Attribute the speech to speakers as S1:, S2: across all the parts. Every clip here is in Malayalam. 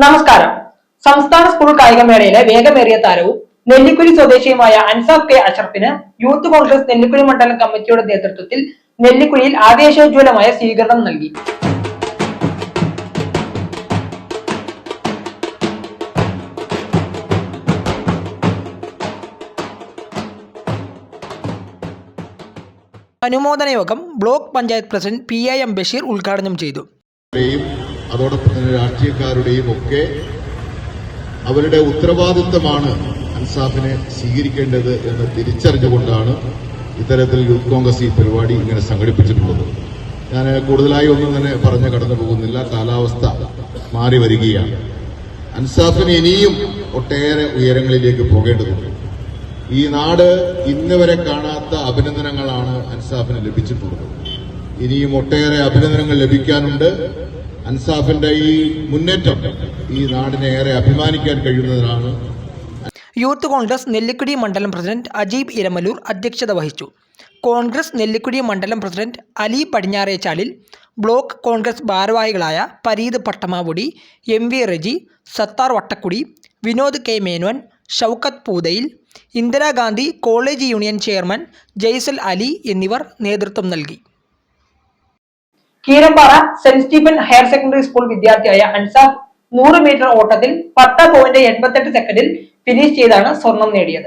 S1: നമസ്കാരം. സംസ്ഥാന സ്കൂൾ കായികമേളയിലെ വേഗമേറിയ താരവും നെല്ലിക്കുഴി സ്വദേശിയുമായ അൻസാഫ് കെ അഷറഫിന് യൂത്ത് കോൺഗ്രസ് നെല്ലിക്കുഴി മണ്ഡലം കമ്മിറ്റിയുടെ നേതൃത്വത്തിൽ നെല്ലിക്കുഴിയിൽ ആവേശോജ്വലമായ സ്വീകരണം നൽകി. അനുമോദന യോഗം block panchayat president PIM Basheer ഉദ്ഘാടനം ചെയ്തു.
S2: അതോടൊപ്പം തന്നെ രാഷ്ട്രീയക്കാരുടെയും ഒക്കെ അവരുടെ ഉത്തരവാദിത്തമാണ് അൻസാഫിനെ സ്വീകരിക്കേണ്ടത് എന്ന് തിരിച്ചറിഞ്ഞുകൊണ്ടാണ് ഇത്തരത്തിൽ യൂത്ത് കോൺഗ്രസ് ഈ പരിപാടി ഇങ്ങനെ സംഘടിപ്പിച്ചിട്ടുള്ളത്. ഞാൻ കൂടുതലായി ഒന്നും തന്നെ പറഞ്ഞു കടന്നു പോകുന്നില്ല. കാലാവസ്ഥ മാറി വരികയാണ്. അൻസാഫിന് ഇനിയും ഒട്ടേറെ ഉയരങ്ങളിലേക്ക് പോകേണ്ടതുണ്ട്. ഈ നാട് ഇന്ന് വരെ കാണാത്ത അഭിനന്ദനങ്ങളാണ് അൻസാഫിന് ലഭിച്ചിട്ടുള്ളത്. ഇനിയും ഒട്ടേറെ അഭിനന്ദനങ്ങൾ ലഭിക്കാനുണ്ട്. അൻസാഫിന്റെ ഈ മുന്നേറ്റം ഈ നാടിനെ ഏറെ അഭിമാനിക്കാൻ കഴിയുന്നതാണ്.
S1: യൂത്ത് കോൺഗ്രസ് നെല്ലിക്കുഴി മണ്ഡലം പ്രസിഡന്റ് അജീബ് ഇരമലൂർ അധ്യക്ഷത വഹിച്ചു. കോൺഗ്രസ് നെല്ലിക്കുഴി മണ്ഡലം പ്രസിഡന്റ് അലി പടിഞ്ഞാറേച്ചാലിൽ, ബ്ലോക്ക് കോൺഗ്രസ് ഭാരവാഹികളായ പരീദ് പട്ടമാവുടി, MV റജി, സത്താർ വട്ടക്കുടി, വിനോദ് K മേനോൻ, ഷൗക്കത്ത് പൂതയിൽ, Indira Gandhi college union chairman Jaisal Ali എന്നിവർ നേതൃത്വം നൽകി. Keerampara saint Stephen higher secondary school വിദ്യാർത്ഥിയായ അൻസാഫ് 100 മീറ്റർ ഓട്ടത്തിൽ 10.88 ഫിനിഷ് ചെയ്താണ് സ്വർണം നേടിയത്.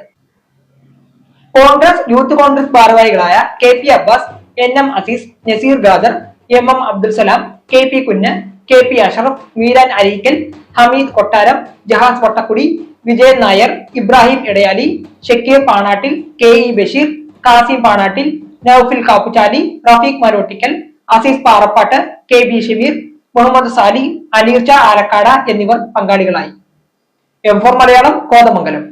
S1: കോൺഗ്രസ് യൂത്ത് കോൺഗ്രസ് ഭാരവാഹികളായ KP Abbas, NM Azeez, Nazeer Khader, MM Abdul Salam, KP Kunju, KP Ashraf, Meeran Areekkal, Hameed Kottaram, Jahas Vattakkudi, Vijayan Nair, Ibrahim Edayali, Shakeer Panattil, KE Basheer, Kasim Panattil, Noufil Kappuchali, Rafeeq Marottikkal, Azeez Parappattu, KB Shameer, Muhammad Sali, അലീർച്ച ആലക്കാട് എന്നിവർ പങ്കാളികളായി. M4 മലയാളം, കോതമംഗലം.